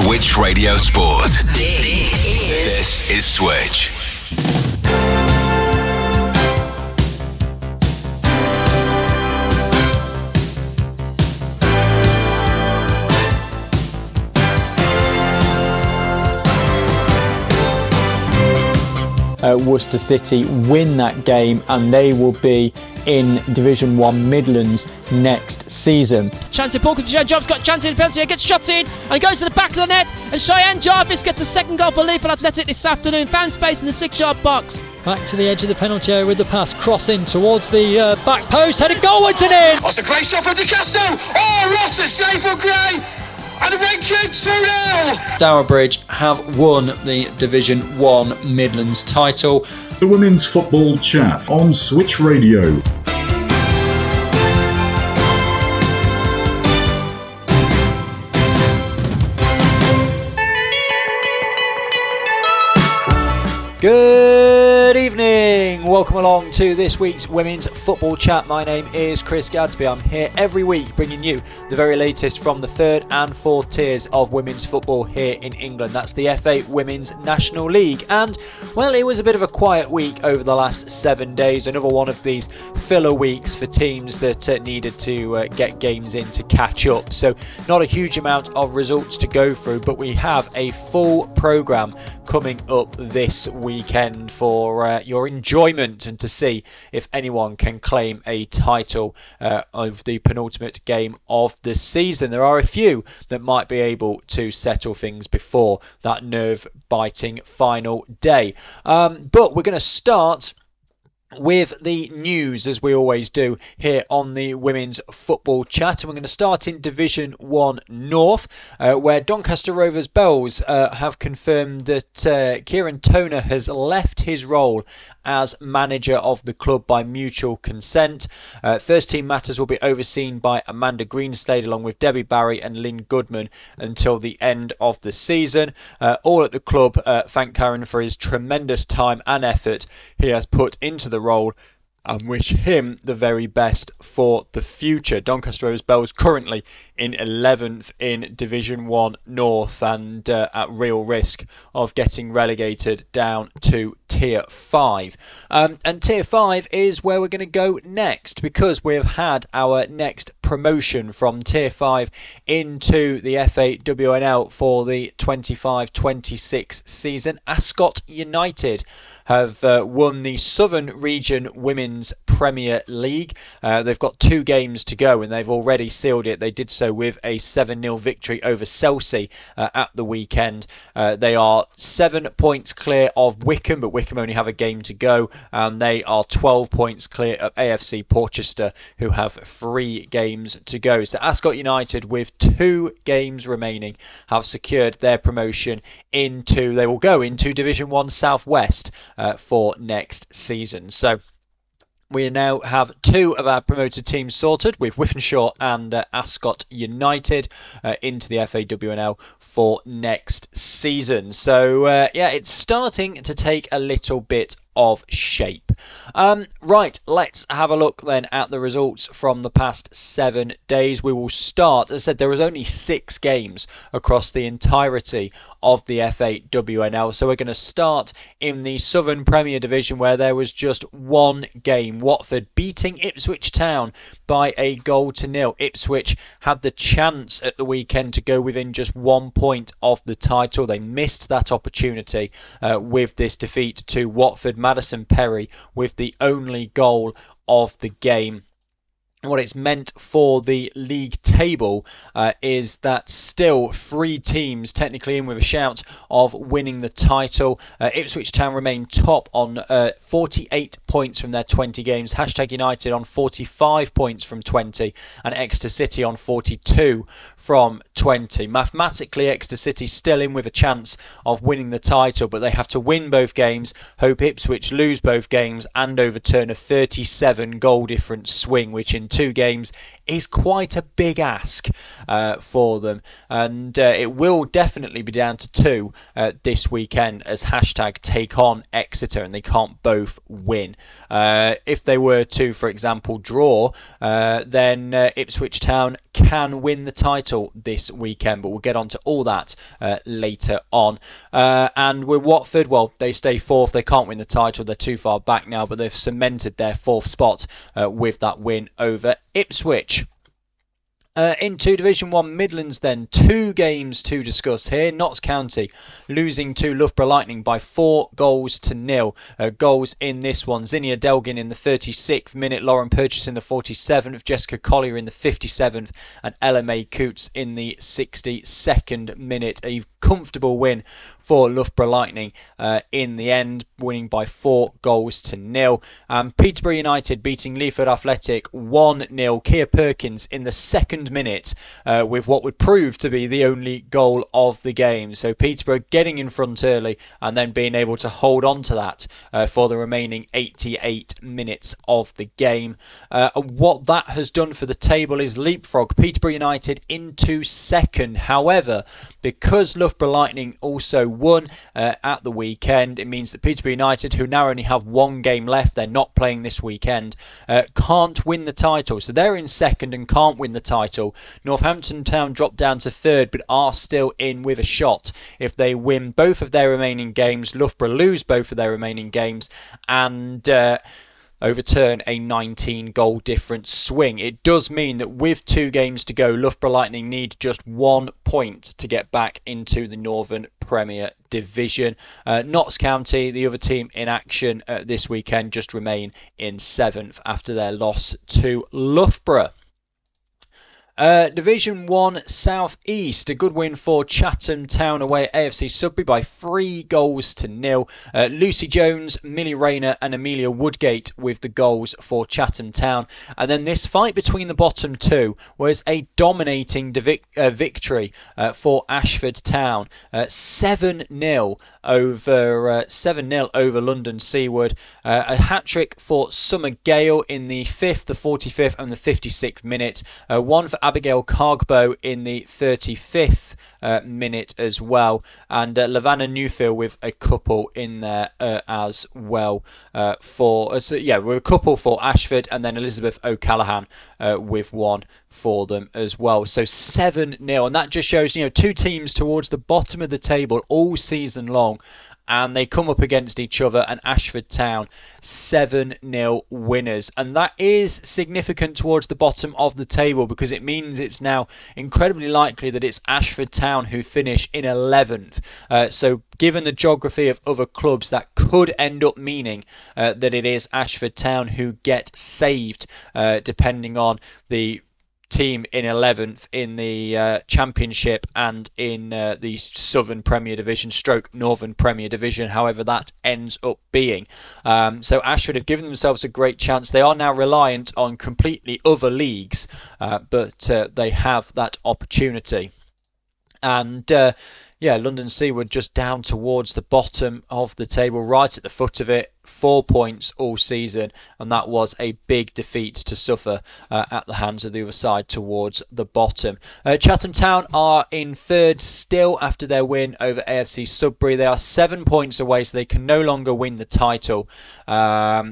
Switch Radio Sport. This is Switch. Worcester City win that game and they will be in Division 1 Midlands next season. Chance in ball control. Job's got chance in the penalty. He gets shot in and goes to the back of the net. And Cheyenne Jarvis gets the second goal for Leaford Athletic this afternoon. Found space in the 6-yard box. Back to the edge of the penalty area with the pass, crossing towards the back post, headed goalwards and in! That's a great shot from De Castro! Oh, what a save for Gray! And the red kid 2-0! Stourbridge have won the Division 1 Midlands title. The Women's Football Chat on Switch Radio. Good evening, welcome along to this week's Women's Football Chat. My name is Chris Gadsby. I'm here every week bringing you the very latest from the third and fourth tiers of women's football here in England. That's the FA Women's National League. And, well, it was a bit of a quiet week over the last 7 days. Another one of these filler weeks for teams that needed to get games in to catch up. So not a huge amount of results to go through, but we have a full programme coming up this weekend for your enjoyment and to see if anyone can claim a title of the penultimate game of the season. There are a few that might be able to settle things before that nerve-biting final day. But we're going to start with the news, as we always do here on the Women's Football Chat. And we're going to start in Division 1 North, where Doncaster Rovers Bells have confirmed that Kieran Toner has left his role as manager of the club by mutual consent. First team matters will be overseen by Amanda Greenslade along with Debbie Barry and Lynn Goodman until the end of the season. All at the club thank Karen for his tremendous time and effort he has put into the role and wish him the very best for the future. Doncaster Rovers Bells currently in 11th in Division 1 North and at real risk of getting relegated down to Tier 5. And Tier 5 is where we're going to go next, because we have had our next promotion from Tier 5 into the FAWNL for the 25-26 season. Ascot United have won the Southern Region Women's Premier League. They've got 2 games to go and they've already sealed it. They did so with a 7-0 victory over Chelsea at the weekend. They are 7 points clear of Wickham, but Wickham only have a game to go, and they are 12 points clear of AFC Portchester, who have 3 games to go. So Ascot United, with 2 games remaining, have secured their promotion into, they will go into Division 1 South West for next season. So we now have 2 of our promoted teams sorted, with Wythenshawe and Ascot United into the FAWNL for next season. So yeah, it's starting to take a little bit of shape. Right, let's have a look then at the results from the past 7 days. We will start, as I said, there was only 6 games across the entirety of the FAWNL, so we're going to start in the Southern Premier Division, where there was just 1 game. Watford beating Ipswich Town by a 0-0. Ipswich had the chance at the weekend to go within just 1 point of the title. They missed that opportunity with this defeat to Watford. Madison Perry with the only goal of the game. What it's meant for the league table is that still 3 teams technically in with a shout of winning the title. Ipswich Town remain top on 48 points from their 20 games. Hashtag United on 45 points from 20, and Exeter City on 42 from 20. Mathematically, Exeter City still in with a chance of winning the title, but they have to win both games, hope Ipswich lose both games, and overturn a 37 goal difference swing, which in 2 games is quite a big ask for them, and it will definitely be down to 2 this weekend as hashtag take on Exeter, and they can't both win. If they were to, for example, draw, then Ipswich Town can win the title this weekend, but we'll get on to all that later on. And with Watford, well, they stay 4th. They can't win the title. They're too far back now, but they've cemented their 4th spot with that win over Ipswich. Into Division 1 Midlands then, 2 games to discuss here. Notts County losing to Loughborough Lightning by 4-0. Goals in this one: Zinnia Delgin in the 36th minute, Lauren Purchase in the 47th, Jessica Collier in the 57th, and Ella May Coots in the 62nd minute. A comfortable win for Loughborough Lightning in the end, winning by 4-0. Peterborough United beating Leaford Athletic 1-0. Kia Perkins in the 2nd minute with what would prove to be the only goal of the game. So Peterborough getting in front early and then being able to hold on to that for the remaining 88 minutes of the game. What that has done for the table is leapfrog Peterborough United into 2nd. However, because Loughborough Lightning also won at the weekend, it means that Peterborough United, who now only have 1 game left, they're not playing this weekend, can't win the title. So they're in 2nd and can't win the title. Northampton Town drop down to 3rd but are still in with a shot if they win both of their remaining games. Loughborough lose both of their remaining games and overturn a 19-goal difference swing. It does mean that with 2 games to go, Loughborough Lightning need just 1 point to get back into the Northern Premier Division. Notts County, the other team in action this weekend, just remain in 7th after their loss to Loughborough. Division 1 South East, a good win for Chatham Town away at AFC Sudbury by 3-0. Lucy Jones, Millie Rayner and Amelia Woodgate with the goals for Chatham Town. And then this fight between the bottom 2 was a dominating victory for Ashford Town. 7-0 over London Seaward. A hat-trick for Summer Gale in the 5th, the 45th and the 56th minute. One for Abigail Cargbo in the 35th minute as well, and Lavanna Newfield with a couple in there as well with a couple for Ashford, and then Elizabeth O'Callaghan with one for them as well. So 7-0, and that just shows 2 teams towards the bottom of the table all season long, and they come up against each other, and Ashford Town 7-0 winners. And that is significant towards the bottom of the table, because it means it's now incredibly likely that it's Ashford Town who finish in 11th. So given the geography of other clubs, that could end up meaning that it is Ashford Town who get saved, depending on the team in 11th in the Championship and in the Southern Premier Division / Northern Premier Division, however that ends up being. So Ashford have given themselves a great chance. They are now reliant on completely other leagues, but they have that opportunity. And London Seaward just down towards the bottom of the table, right at the foot of it. 4 points all season, and that was a big defeat to suffer at the hands of the other side towards the bottom. Chatham Town are in 3rd still after their win over AFC Sudbury. They are 7 points away, so they can no longer win the title,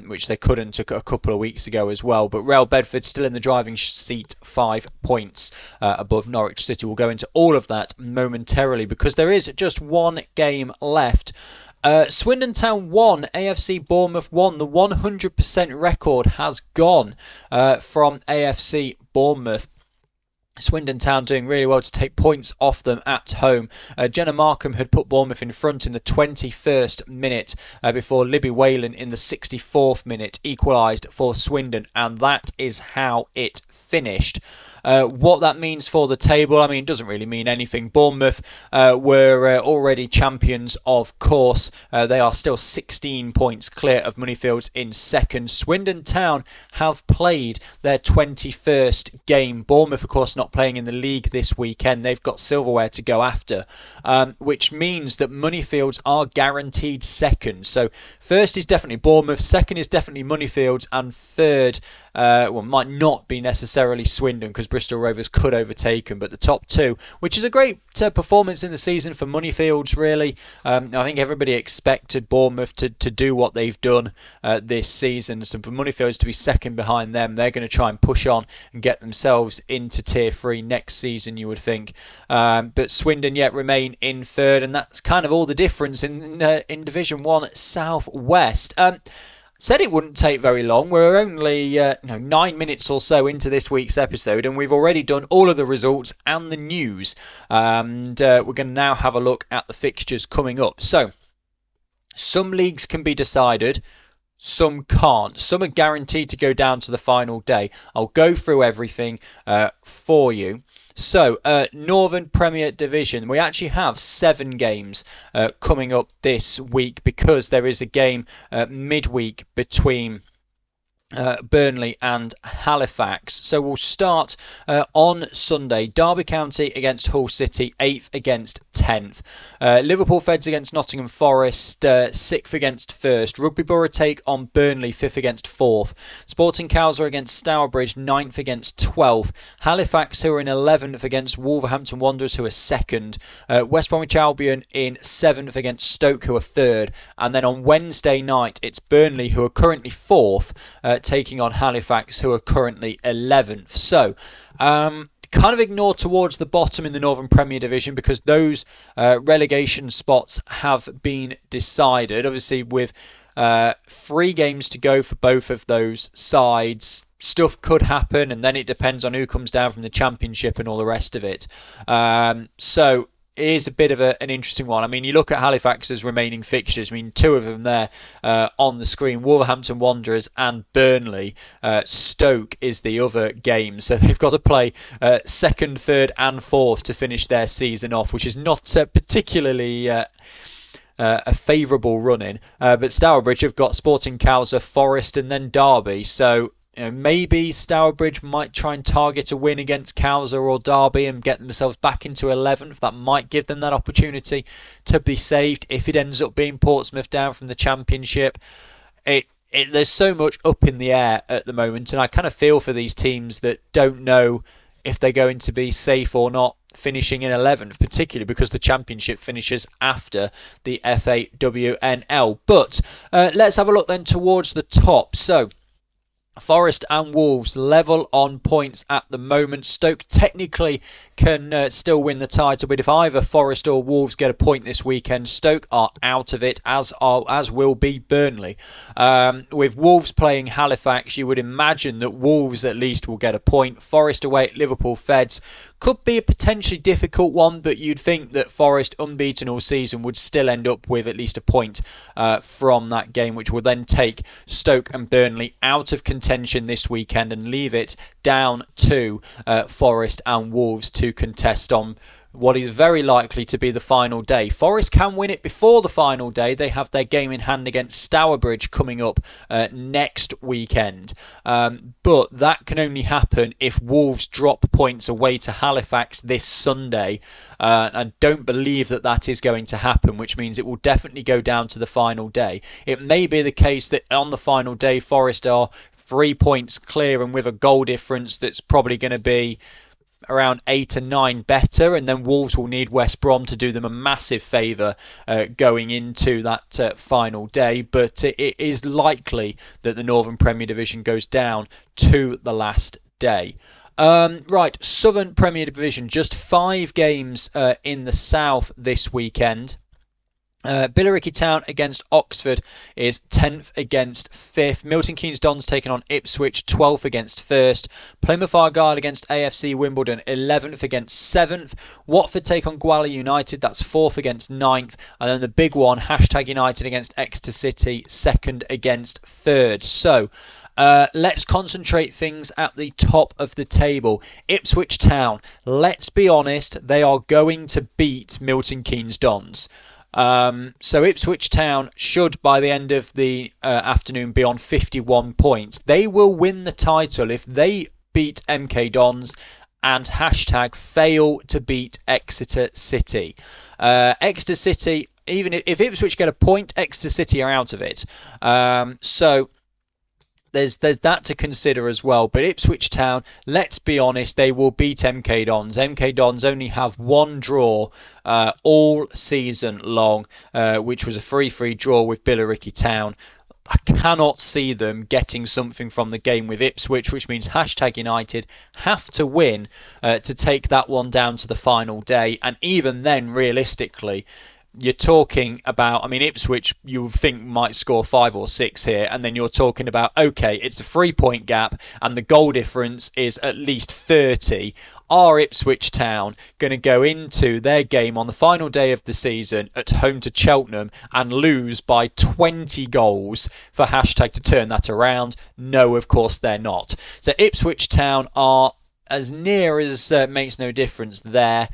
which they couldn't a couple of weeks ago as well. But Real Bedford still in the driving seat, 5 points above Norwich City. We'll go into all of that momentarily, because there is just 1 game left. Swindon Town 1, AFC Bournemouth 1. The 100% record has gone from AFC Bournemouth. Swindon Town doing really well to take points off them at home. Jenna Markham had put Bournemouth in front in the 21st minute before Libby Whalen in the 64th minute equalised for Swindon, and that is how it finished. What that means for the table, I mean, it doesn't really mean anything. Bournemouth were already champions, of course. They are still 16 points clear of Moneyfields in second. Swindon Town have played their 21st game. Bournemouth, of course, not playing in the league this weekend. They've got silverware to go after, which means that Moneyfields are guaranteed second. So first is definitely Bournemouth, second is definitely Moneyfields, and third might not be necessarily Swindon, because Bristol Rovers could overtake them, but the top two, which is a great performance in the season for Moneyfields, really. I think everybody expected Bournemouth to do what they've done this season, so for Moneyfields to be second behind them, they're going to try and push on and get themselves into Tier 3 next season, you would think. But Swindon yet remain in third, and that's kind of all the difference in Division 1 South West. Said it wouldn't take very long. We're only 9 minutes or so into this week's episode, and we've already done all of the results and the news. And we're going to now have a look at the fixtures coming up. So, some leagues can be decided, some can't. Some are guaranteed to go down to the final day. I'll go through everything for you. So, Northern Premier Division, we actually have 7 games coming up this week, because there is a game midweek between Burnley and Halifax. So we'll start on Sunday. Derby County against Hull City, 8th against 10th. Liverpool Feds against Nottingham Forest, 6th against 1st. Rugby Borough take on Burnley, 5th against 4th. Sporting Cowser against Stourbridge, 9th against 12th. Halifax, who are in 11th, against Wolverhampton Wanderers, who are 2nd. West Bromwich Albion in 7th against Stoke, who are 3rd. And then on Wednesday night, it's Burnley, who are currently 4th, taking on Halifax, who are currently 11th. So, kind of ignore towards the bottom in the Northern Premier Division, because those relegation spots have been decided. Obviously, with 3 games to go for both of those sides, stuff could happen, and then it depends on who comes down from the Championship and all the rest of it. So, it is a bit of an interesting one. I mean, you look at Halifax's remaining fixtures. I mean, 2 of them there on the screen: Wolverhampton Wanderers and Burnley. Stoke is the other game, so they've got to play 2nd, 3rd and 4th to finish their season off, which is not particularly a favourable run-in. But Stourbridge have got Sporting Cowser, Forest and then Derby, so maybe Stourbridge might try and target a win against Cowser or Derby and get themselves back into 11th. That might give them that opportunity to be saved if it ends up being Portsmouth down from the Championship. There's so much up in the air at the moment, and I kind of feel for these teams that don't know if they're going to be safe or not finishing in 11th, particularly because the Championship finishes after the FAWNL. But let's have a look then towards the top. So, Forest and Wolves level on points at the moment. Stoke technically can still win the title, but if either Forest or Wolves get a point this weekend, Stoke are out of it, as will be Burnley. With Wolves playing Halifax, you would imagine that Wolves at least will get a point. Forest away at Liverpool Feds could be a potentially difficult one, but you'd think that Forest, unbeaten all season, would still end up with at least a point from that game, which will then take Stoke and Burnley out of contention this weekend and leave it down to Forest and Wolves to contest on what is very likely to be the final day. Forest can win it before the final day. They have their game in hand against Stourbridge coming up next weekend. But that can only happen if Wolves drop points away to Halifax this Sunday. I don't believe that is going to happen, which means it will definitely go down to the final day. It may be the case that on the final day, Forest are 3 points clear and with a goal difference that's probably going to be around 8 and 9 better, and then Wolves will need West Brom to do them a massive favour going into that final day. But it is likely that the Northern Premier Division goes down to the last day. Right, Southern Premier Division, just 5 games in the south this weekend. Billericay Town against Oxford is 10th against 5th. Milton Keynes Dons taking on Ipswich, 12th against 1st. Plymouth Argyle against AFC Wimbledon, 11th against 7th. Watford take on Gwala United, that's 4th against 9th. And then the big one, Hashtag United against Exeter City, 2nd against 3rd. So, Let's concentrate things at the top of the table. Ipswich Town, let's be honest, they are going to beat Milton Keynes Dons. So Ipswich Town should, by the end of the afternoon, be on 51 points. They will win the title if they beat MK Dons and hashtag fail to beat Exeter City. Exeter City, even if Ipswich get a point, Exeter City are out of it. So there's that to consider as well. But Ipswich Town, let's be honest, they will beat MK Dons. MK Dons only have one draw all season long, which was a 3-3 draw with Billericay Town. I cannot see them getting something from the game with Ipswich, which means hashtag United have to win to take that one down to the final day. And even then, realistically, you're talking about, I mean, Ipswich you would think might score 5 or 6 here, and then you're talking about, okay, it's a 3-point gap and the goal difference is at least 30. Are Ipswich Town going to go into their game on the final day of the season at home to Cheltenham and lose by 20 goals for hashtag to turn that around? No, of course they're not. So Ipswich Town are as near as makes no difference there.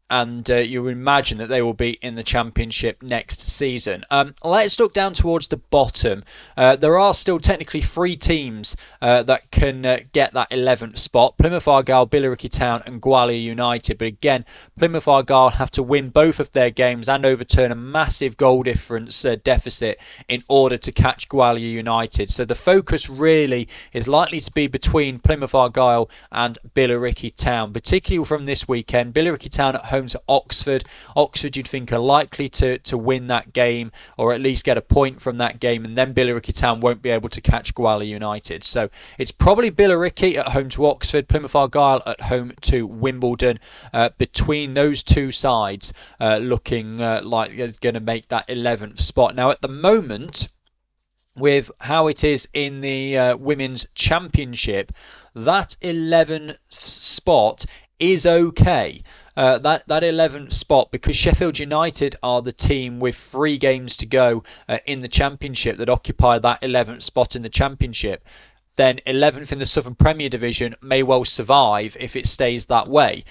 And you would imagine that they will be in the Championship next season. Let's look down towards the bottom. There are still technically 3 teams that can get that 11th spot. Plymouth Argyle, Billericay Town and Gwalior United. But again, Plymouth Argyle have to win both of their games and overturn a massive goal difference deficit in order to catch Gwalior United. So the focus really is likely to be between Plymouth Argyle and Billericay Town, particularly from this weekend. Billericay Town at home to Oxford. Oxford you'd think are likely to win that game or at least get a point from that game, and then Billericay Town won't be able to catch Gwalior United. So it's probably Billericay at home to Oxford, Plymouth Argyle at home to Wimbledon. Between those two sides looking like it's going to make that 11th spot. Now at the moment, with how it is in the Women's Championship, that 11th spot is okay. That 11th spot, because Sheffield United are the team with 3 games to go in the Championship that occupy that 11th spot in the Championship, then 11th in the Southern Premier Division may well survive if it stays that way.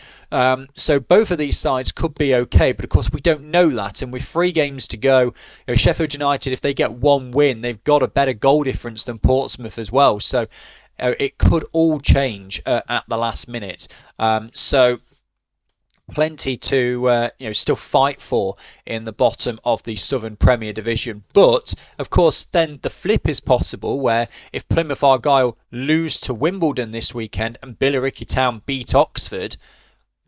So both of these sides could be okay, but of course we don't know that. And with 3 games to go, Sheffield United, if they get 1 win, they've got a better goal difference than Portsmouth as well. So it could all change at the last minute. So plenty to still fight for in the bottom of the Southern Premier Division. But of course then the flip is possible, where if Plymouth Argyle lose to Wimbledon this weekend and Billericay Town beat Oxford,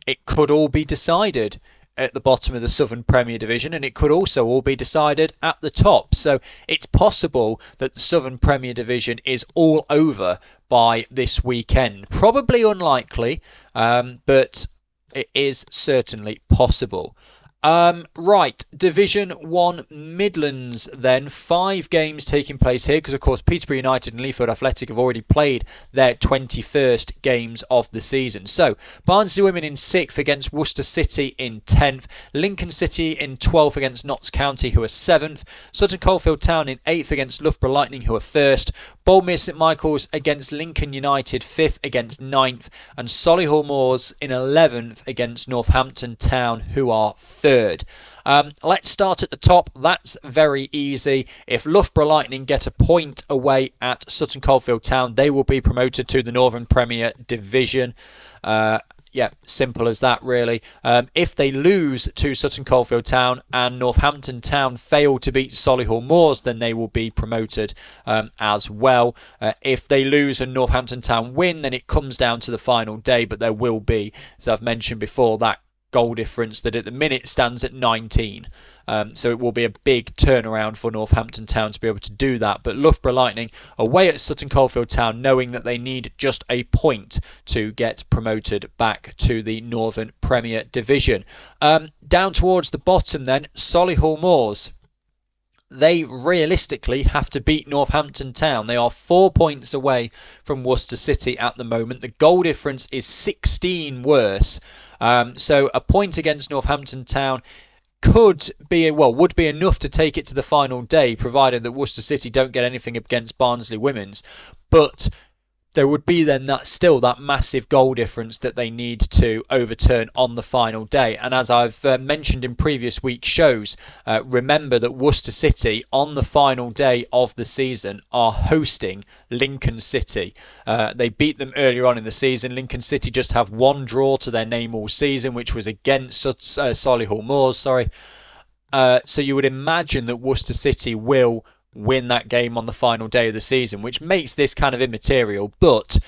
it could all be decided at the bottom of the Southern Premier Division, and it could also all be decided at the top. So it's possible that the Southern Premier Division is all over by this weekend. Probably unlikely, but it is certainly possible. Right, Division 1 Midlands then. 5 games taking place here because, of course, Peterborough United and Leafield Athletic have already played their 21st games of the season. So, Barnsley Women in 6th against Worcester City in 10th. Lincoln City in 12th against Notts County, who are 7th. Sutton Coldfield Town in 8th against Loughborough Lightning, who are 1st. Boldmere St Michael's against Lincoln United, 5th against 9th. And Solihull Moors in 11th against Northampton Town, who are 3rd. Let's start at the top. That's very easy. If Loughborough Lightning get a point away at Sutton Coldfield Town, they will be promoted to the Northern Premier Division. Yeah, simple as that, really. If they lose to Sutton Coldfield Town and Northampton Town fail to beat Solihull Moors, then they will be promoted as well. If they lose and Northampton Town win, then it comes down to the final day, but there will be, as I've mentioned before, that goal difference that at the minute stands at 19. So it will be a big turnaround for Northampton Town to be able to do that. But Loughborough Lightning away at Sutton Coldfield Town, knowing that they need just a point to get promoted back to the Northern Premier Division. Down towards the bottom then, Solihull Moors. They realistically have to beat Northampton Town. They are 4 points away from Worcester City at the moment. The goal difference is 16 worse. So a point against Northampton Town would be enough to take it to the final day, provided that Worcester City don't get anything against Barnsley Women's. But there would be then that massive goal difference that they need to overturn on the final day. And as I've mentioned in previous week's shows, remember that Worcester City on the final day of the season are hosting Lincoln City. They beat them earlier on in the season. Lincoln City just have one draw to their name all season, which was against Solihull Moors. So you would imagine that Worcester City will win that game on the final day of the season, which makes this kind of immaterial. But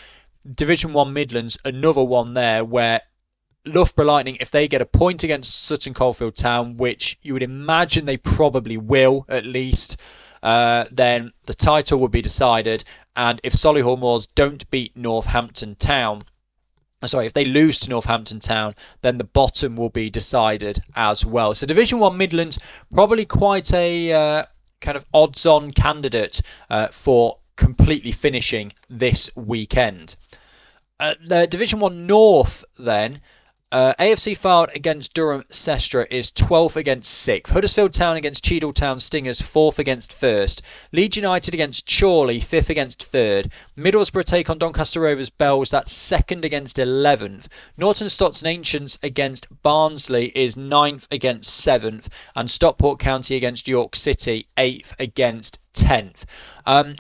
Division 1 Midlands, another one there where Loughborough Lightning, if they get a point against Sutton Coldfield Town, which you would imagine they probably will at least, then the title will be decided. And if Solihull Moors don't beat Northampton Town, if they lose to Northampton Town, then the bottom will be decided as well. So Division 1 Midlands, probably quite a kind of odds-on candidate for completely finishing this weekend. The Division 1 North then, AFC Fylde against Durham Sestra is 12th against 6th. Huddersfield Town against Cheadle Town Stingers 4th against 1st. Leeds United against Chorley 5th against 3rd. Middlesbrough take on Doncaster Rovers Bells, that's 2nd against 11th. Norton Stotton Ancients against Barnsley is 9th against 7th. And Stockport County against York City 8th against 10th.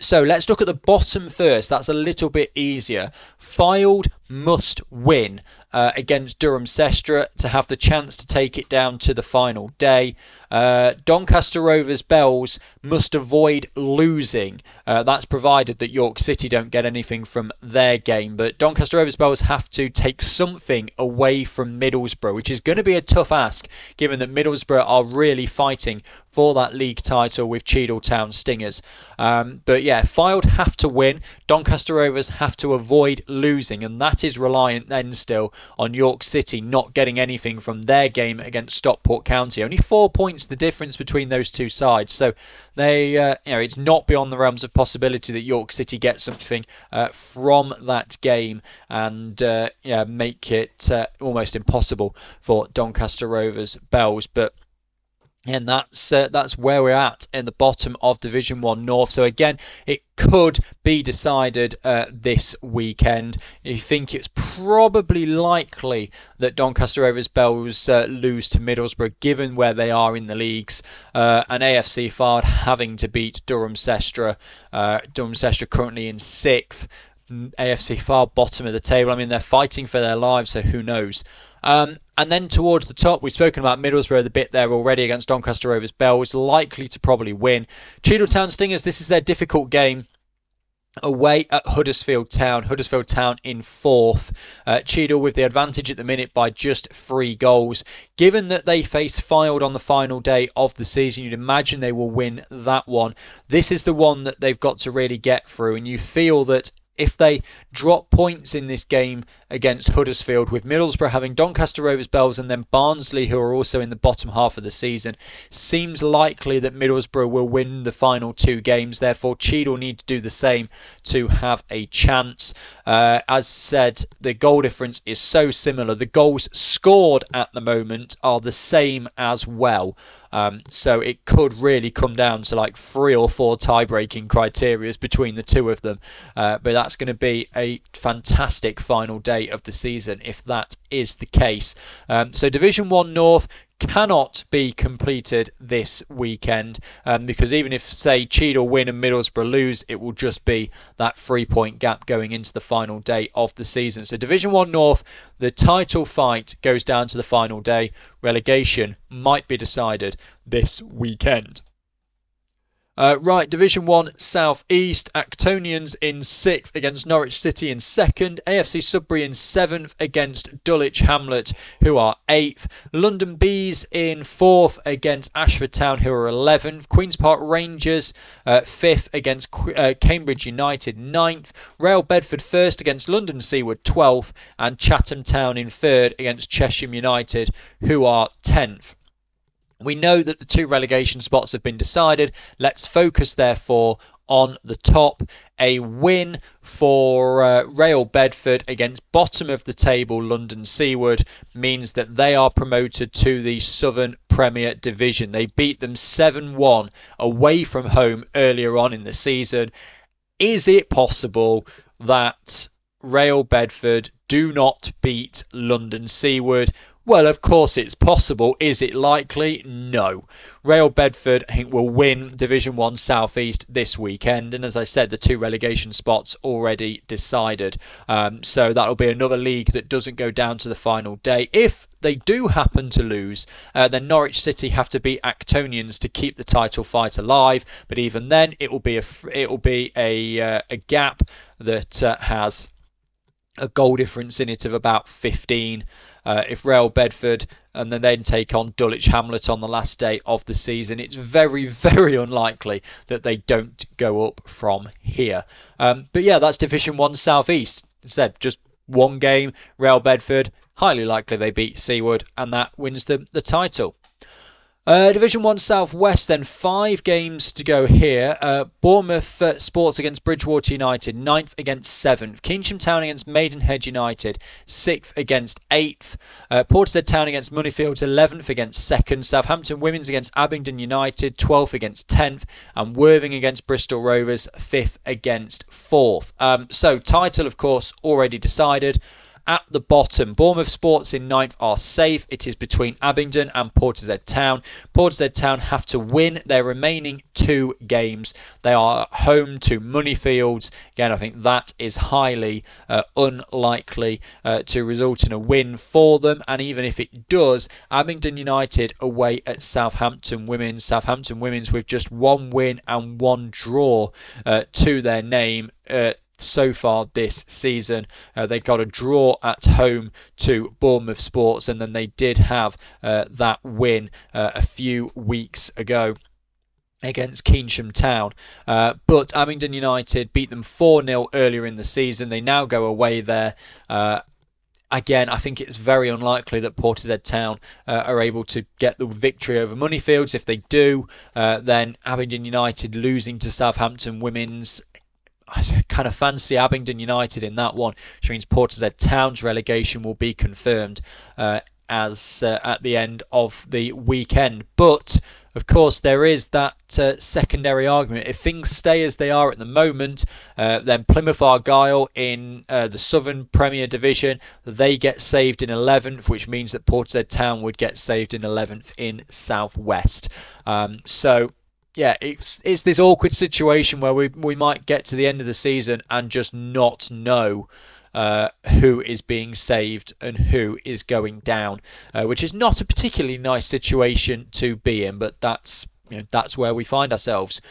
So let's look at the bottom first. That's a little bit easier. Fylde must win against Durham Sestra to have the chance to take it down to the final day. Doncaster Rovers Bells must avoid losing. That's provided that York City don't get anything from their game. But Doncaster Rovers Bells have to take something away from Middlesbrough, which is going to be a tough ask, given that Middlesbrough are really fighting for that league title with Cheadle Town Stingers. But yeah, Fylde have to win. Doncaster Rovers have to avoid losing, and that is reliant then still on York City not getting anything from their game against Stockport County. Only 4 points the difference between those two sides, so they, it's not beyond the realms of possibility that York City get something from that game and make it almost impossible for Doncaster Rovers Bells. But and that's where we're at in the bottom of Division 1 North. So again, it could be decided this weekend. You think it's probably likely that Doncaster Rovers Bells lose to Middlesbrough, given where they are in the leagues, and AFC Fylde having to beat Durham Sestra. Durham Sestra currently in 6th. AFC Fylde bottom of the table. I mean, they're fighting for their lives, so who knows. And then towards the top, we've spoken about Middlesbrough a bit there already against Doncaster Rovers Bells, likely to probably win. Cheadle Town Stingers, this is their difficult game away at Huddersfield Town. Huddersfield Town in 4th. Cheadle with the advantage at the minute by just 3 goals. Given that they face Fylde on the final day of the season, you'd imagine they will win that one. This is the one that they've got to really get through, and you feel that if they drop points in this game against Huddersfield, with Middlesbrough having Doncaster Rovers Bells and then Barnsley, who are also in the bottom half of the season, seems likely that Middlesbrough will win the final 2 games. Therefore, Cheadle need to do the same to have a chance. As said, the goal difference is so similar. The goals scored at the moment are the same as well. So it could really come down to like 3 or 4 tie-breaking criteria between the two of them. But that's going to be a fantastic final day of the season if that is the case. So Division 1 North cannot be completed this weekend because even if, say, Cheadle win and Middlesbrough lose, it will just be that 3-point gap going into the final day of the season. So Division 1 North, the title fight goes down to the final day. Relegation might be decided this weekend. Right, Division 1 South East, Actonians in 6th against Norwich City in 2nd, AFC Sudbury in 7th against Dulwich Hamlet, who are 8th, London Bees in 4th against Ashford Town, who are 11th, Queen's Park Rangers 5th against Cambridge United 9th, Rail Bedford 1st against London Seaward 12th, and Chatham Town in 3rd against Chesham United, who are 10th. We know that the 2 relegation spots have been decided. Let's focus, therefore, on the top. A win for Real Bedford against bottom of the table London Seaward means that they are promoted to the Southern Premier Division. They beat them 7-1 away from home earlier on in the season. Is it possible that Real Bedford do not beat London Seaward? Well, of course it's possible. Is it likely? No. Real Bedford, I think, will win Division 1 South East this weekend. And as I said, the 2 relegation spots already decided. So that'll be another league that doesn't go down to the final day. If they do happen to lose, then Norwich City have to beat Actonians to keep the title fight alive. But even then, it will be a gap that has a goal difference in it of about 15. If Real Bedford and then take on Dulwich Hamlet on the last day of the season, it's very, very unlikely that they don't go up from here. But yeah, that's Division 1 South East. Instead, just one game, Real Bedford, highly likely they beat Seaward, and that wins them the title. Division 1 South West then, 5 games to go here. Bournemouth Sports against Bridgewater United, 9th against 7th. Keynsham Town against Maidenhead United, 6th against 8th. Portishead Town against Moneyfields, 11th against 2nd. Southampton Women's against Abingdon United, 12th against 10th. And Worthing against Bristol Rovers, 5th against 4th. So title, of course, already decided. At the bottom, Bournemouth Sports in 9th are safe. It is between Abingdon and Portishead Town. Portishead Town have to win their remaining 2 games. They are home to Moneyfields. Again, I think that is highly unlikely to result in a win for them. And even if it does, Abingdon United away at Southampton Women's. Southampton Women's with just 1 win and 1 draw to their name. So far this season, they got a draw at home to Bournemouth Sports, and then they did have that win a few weeks ago against Keynsham Town. But Abingdon United beat them 4-0 earlier in the season. They now go away there. Again, I think it's very unlikely that Portishead Town are able to get the victory over Moneyfields. If they do, then Abingdon United losing to Southampton Women's, I kind of fancy Abingdon United in that one, which means Portishead Town's relegation will be confirmed as at the end of the weekend. But of course, there is that secondary argument. If things stay as they are at the moment, then Plymouth Argyle in the Southern Premier Division, they get saved in 11th, which means that Portishead Town would get saved in 11th in South West. So yeah, it's this awkward situation where we might get to the end of the season and just not know who is being saved and who is going down, which is not a particularly nice situation to be in, but that's where we find ourselves.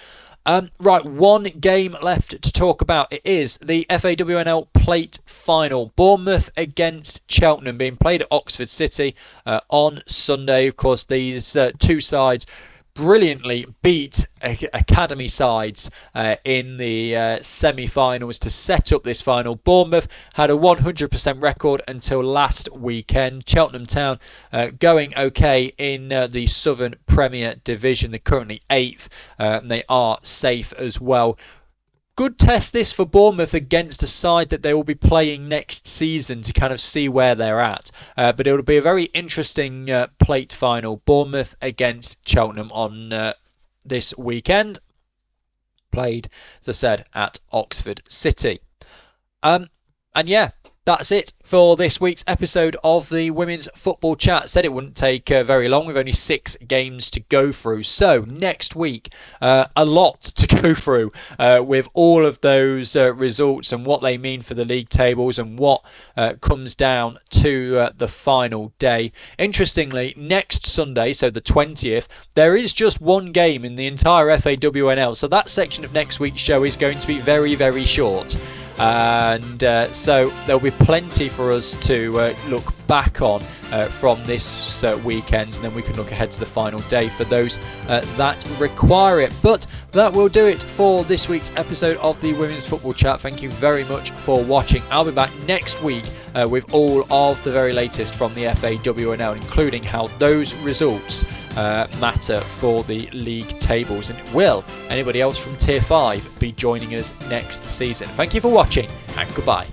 Right, 1 game left to talk about. It is the FAWNL Plate final. Bournemouth against Cheltenham being played at Oxford City on Sunday. Of course, these 2 sides brilliantly beat academy sides in the semi-finals to set up this final. Bournemouth had a 100% record until last weekend. Cheltenham Town going okay in the Southern Premier Division. They're currently 8th and they are safe as well. Good test this for Bournemouth against a side that they will be playing next season to kind of see where they're at. But it will be a very interesting plate final. Bournemouth against Cheltenham on this weekend. Played, as I said, at Oxford City. And yeah, that's it for this week's episode of the Women's Football Chat. Said it wouldn't take very long. We've only 6 games to go through. So next week, a lot to go through with all of those results and what they mean for the league tables and what comes down to the final day. Interestingly, next Sunday, so the 20th, there is just 1 game in the entire FAWNL. So that section of next week's show is going to be very, very short. And so there'll be plenty for us to look back on from this weekend, and then we can look ahead to the final day for those that require it. But that will do it for this week's episode of the Women's Football Chat. Thank you very much for watching. I'll be back next week with all of the very latest from the FAWNL, including how those results matter for the league tables. And will anybody else from Tier 5 be joining us next season? Thank you for watching and goodbye.